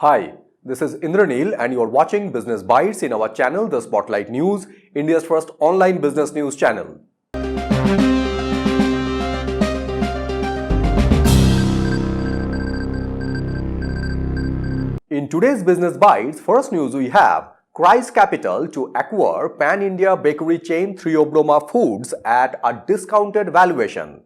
Hi, this is Indranil and you are watching Business Bites in our channel, The Spotlight News, India's first online business news channel. In today's Business Bites, first news we have Christ Capital to acquire pan-India bakery chain Theobroma Foods at a discounted valuation.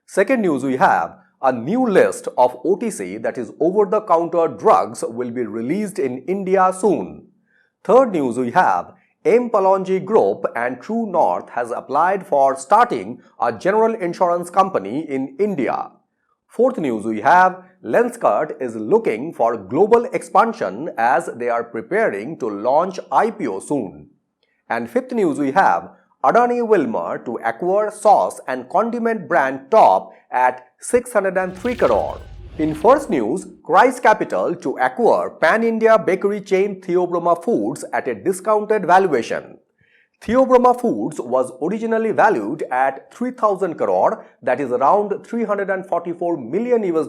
Second news we have a new list of OTC, that is over-the-counter drugs, will be released in India soon. Third news we have M. Palonji Group and True North has applied for starting a general insurance company in India. Fourth news we have Lenskart is looking for global expansion as they are preparing to launch IPO soon. And fifth news we have Adani Wilmar to acquire sauce and condiment brand Top at 603 crore. In first news, Christ Capital to acquire pan-India bakery chain Theobroma Foods at a discounted valuation. Theobroma Foods was originally valued at 3,000 crore, that is around 344 million US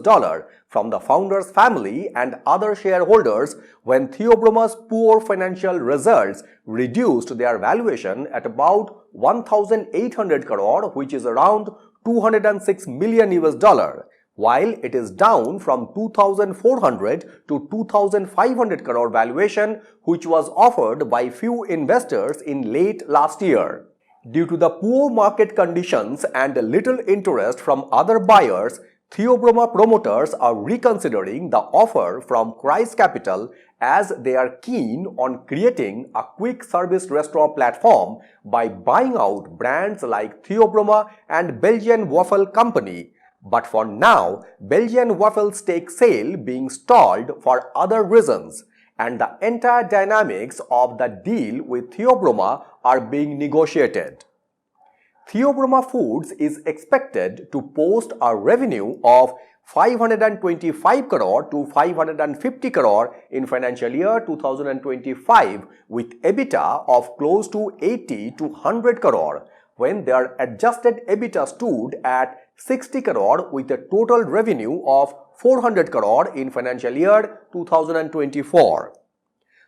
from the founder's family and other shareholders when Theobroma's poor financial results reduced their valuation at about 1,800 crore, which is around 206 million US, while it is down from 2,400 to 2,500 crore valuation which was offered by few investors in late last year. Due to the poor market conditions and little interest from other buyers, Theobroma promoters are reconsidering the offer from Christ Capital as they are keen on creating a quick service restaurant platform by buying out brands like Theobroma and Belgian Waffle Company. But for now, Belgian Waffle stake sale being stalled for other reasons, and the entire dynamics of the deal with Theobroma are being negotiated. Theobroma Foods is expected to post a revenue of 525 crore to 550 crore in financial year 2025 with EBITDA of close to 80 to 100 crore when their adjusted EBITDA stood at 60 crore with a total revenue of 400 crore in financial year 2024.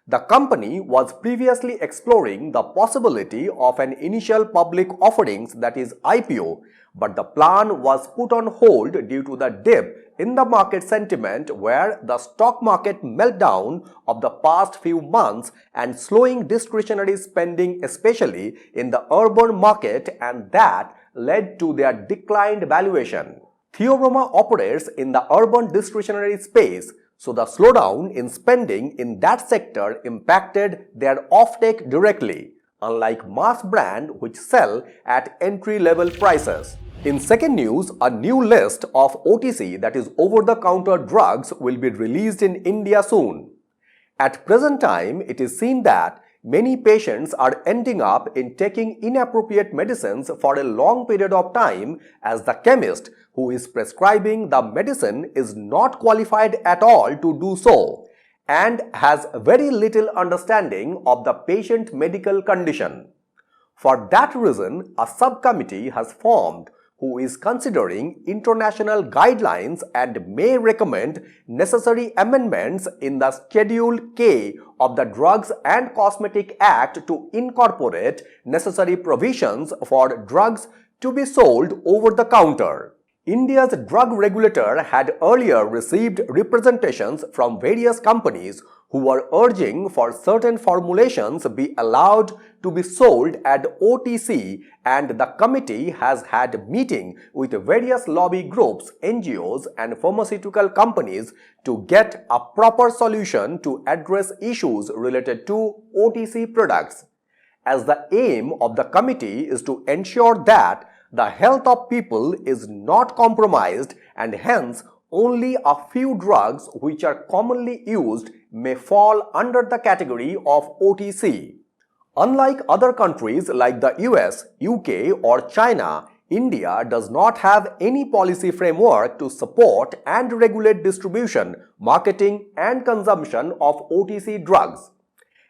The company was previously exploring the possibility of an initial public offerings, that is IPO, but the plan was put on hold due to the dip in the market sentiment where the stock market meltdown of the past few months and slowing discretionary spending especially in the urban market, and that led to their declined valuation. Theobroma operates in the urban discretionary space, so the slowdown in spending in that sector impacted their offtake directly, unlike mass brand which sell at entry-level prices. In second news, a new list of OTC, that is over-the-counter drugs, will be released in India soon. At present time, it is seen that many patients are ending up in taking inappropriate medicines for a long period of time as the chemist who is prescribing the medicine is not qualified at all to do so and has very little understanding of the patient medical condition. For that reason, a subcommittee has formed who is considering international guidelines and may recommend necessary amendments in the Schedule K of the Drugs and Cosmetic Act to incorporate necessary provisions for drugs to be sold over the counter. India's drug regulator had earlier received representations from various companies who were urging for certain formulations be allowed to be sold at OTC, and the committee has had meeting with various lobby groups, NGOs and pharmaceutical companies to get a proper solution to address issues related to OTC products. As the aim of the committee is to ensure that the health of people is not compromised and hence only a few drugs which are commonly used may fall under the category of OTC. Unlike other countries like the US, UK or China, India does not have any policy framework to support and regulate distribution, marketing and consumption of OTC drugs.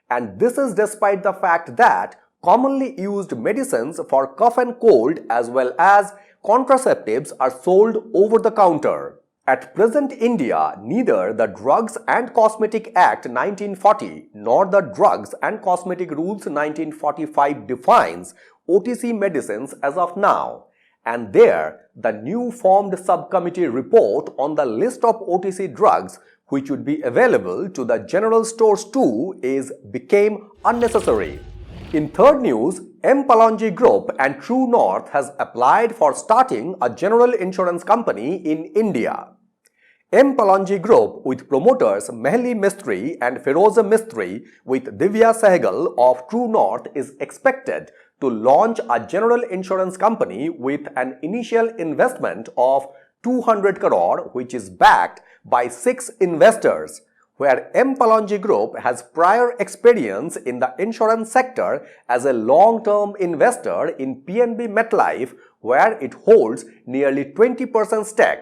And this is despite the fact that commonly used medicines for cough and cold as well as contraceptives are sold over the counter. At present India, neither the Drugs and Cosmetic Act 1940 nor the Drugs and Cosmetic Rules 1945 defines OTC medicines as of now, and there the new formed subcommittee report on the list of OTC drugs which would be available to the general stores too became unnecessary. In third news, M. Palanji Group and True North has applied for starting a general insurance company in India. M. Palanji Group with promoters Mehli Mistry and Feroze Mistry with Divya Sehgal of True North is expected to launch a general insurance company with an initial investment of 200 crore which is backed by 6 investors, where M. Palanji Group has prior experience in the insurance sector as a long-term investor in PNB MetLife, where it holds nearly 20% stake.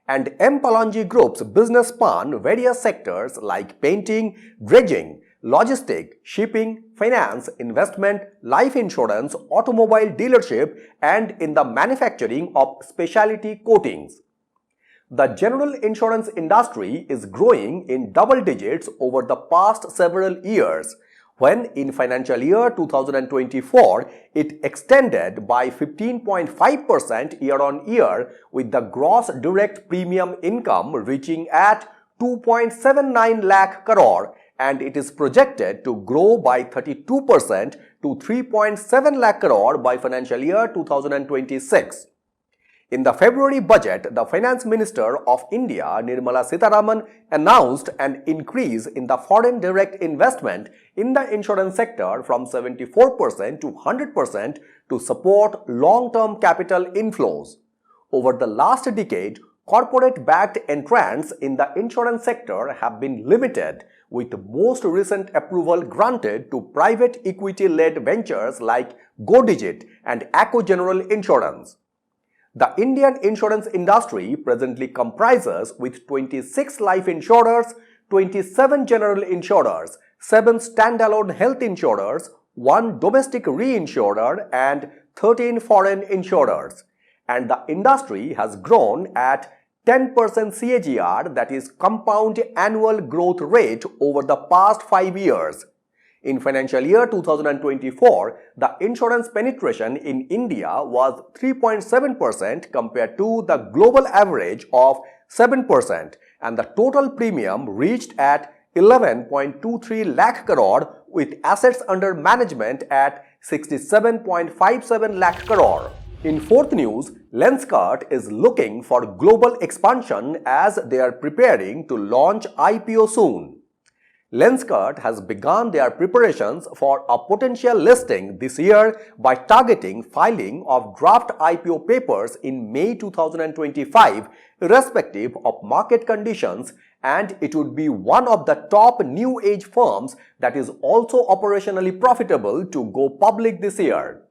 And M. Palanji Group's business span various sectors like painting, dredging, logistics, shipping, finance, investment, life insurance, automobile dealership, and in the manufacturing of specialty coatings. The general insurance industry is growing in double digits over the past several years, when in financial year 2024 it extended by 15.5% year-on-year, with the gross direct premium income reaching at 2.79 lakh crore, and it is projected to grow by 32% to 3.7 lakh crore by financial year 2026. In the February budget, the Finance Minister of India, Nirmala Sitharaman, announced an increase in the foreign direct investment in the insurance sector from 74% to 100% to support long-term capital inflows. Over the last decade, corporate-backed entrants in the insurance sector have been limited, with the most recent approval granted to private equity-led ventures like GoDigit and Acco General Insurance. The Indian insurance industry presently comprises with 26 life insurers, 27 general insurers, 7 standalone health insurers, 1 domestic reinsurer and 13 foreign insurers. And the industry has grown at 10% CAGR, that is compound annual growth rate, over the past 5 years. In financial year 2024, the insurance penetration in India was 3.7% compared to the global average of 7%, and the total premium reached at 11.23 lakh crore with assets under management at 67.57 lakh crore. In fourth news, Lenskart is looking for global expansion as they are preparing to launch IPO soon. Lenskart has begun their preparations for a potential listing this year by targeting filing of draft IPO papers in May 2025, irrespective of market conditions, and it would be one of the top new age firms that is also operationally profitable to go public this year.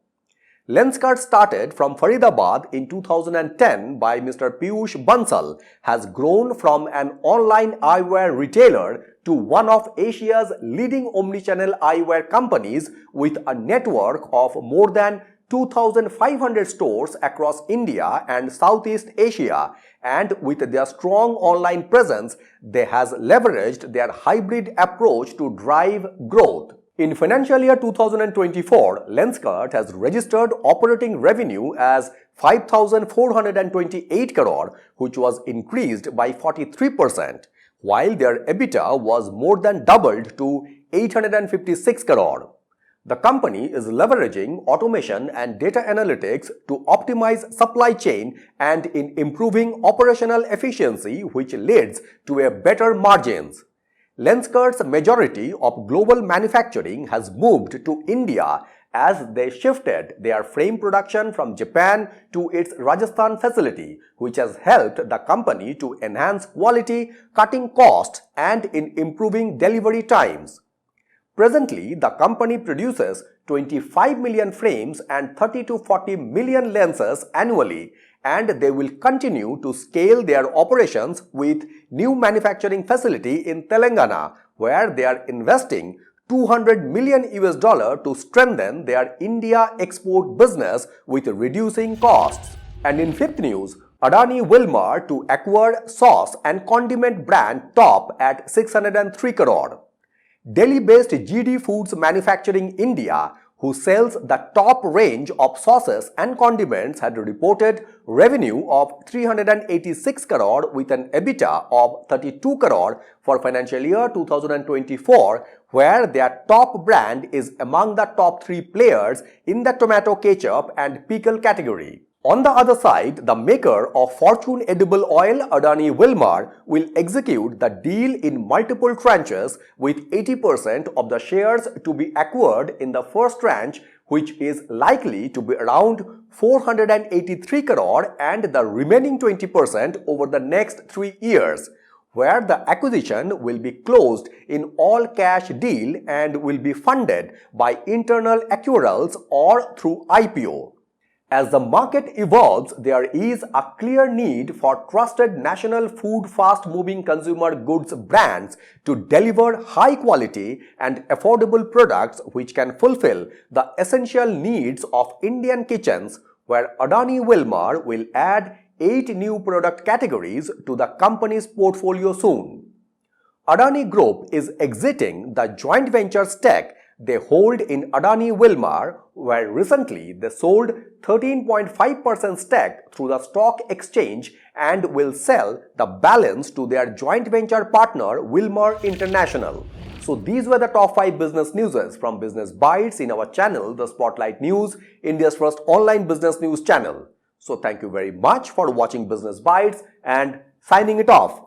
Lenskart, started from Faridabad in 2010 by Mr. Piyush Bansal, has grown from an online eyewear retailer to one of Asia's leading omnichannel eyewear companies with a network of more than 2,500 stores across India and Southeast Asia, and with their strong online presence, they has leveraged their hybrid approach to drive growth. In financial year 2024, Lenskart has registered operating revenue as 5,428 crore, which was increased by 43%, while their EBITDA was more than doubled to 856 crore. The company is leveraging automation and data analytics to optimize supply chain and in improving operational efficiency, which leads to a better margins. Lenskart's majority of global manufacturing has moved to India as they shifted their frame production from Japan to its Rajasthan facility, which has helped the company to enhance quality, cutting costs, and in improving delivery times. Presently, the company produces 25 million frames and 30 to 40 million lenses annually, and they will continue to scale their operations with new manufacturing facility in Telangana, where they are investing $200 million to strengthen their India export business with reducing costs. And in fifth news, Adani Wilmar to acquire sauce and condiment brand Top at 603 crore. Delhi-based GD Foods Manufacturing India, who sells the Top range of sauces and condiments, had reported revenue of 386 crore with an EBITDA of 32 crore for financial year 2024, where their Top brand is among the top 3 players in the tomato ketchup and pickle category. On the other side, the maker of Fortune Edible Oil, Adani Wilmar, will execute the deal in multiple tranches with 80% of the shares to be acquired in the first tranche, which is likely to be around 483 crore, and the remaining 20% over the next 3 years, where the acquisition will be closed in all-cash deal and will be funded by internal accruals or through IPO. As the market evolves, there is a clear need for trusted national food fast-moving consumer goods brands to deliver high-quality and affordable products which can fulfill the essential needs of Indian kitchens, where Adani Wilmar will add 8 new product categories to the company's portfolio soon. Adani Group is exiting the joint venture stake they hold in Adani Wilmar, where recently they sold 13.5% stake through the stock exchange and will sell the balance to their joint venture partner Wilmar International. So these were the top 5 business news from Business Bytes in our channel, The Spotlight News, India's first online business news channel. So thank you very much for watching Business Bytes and signing it off.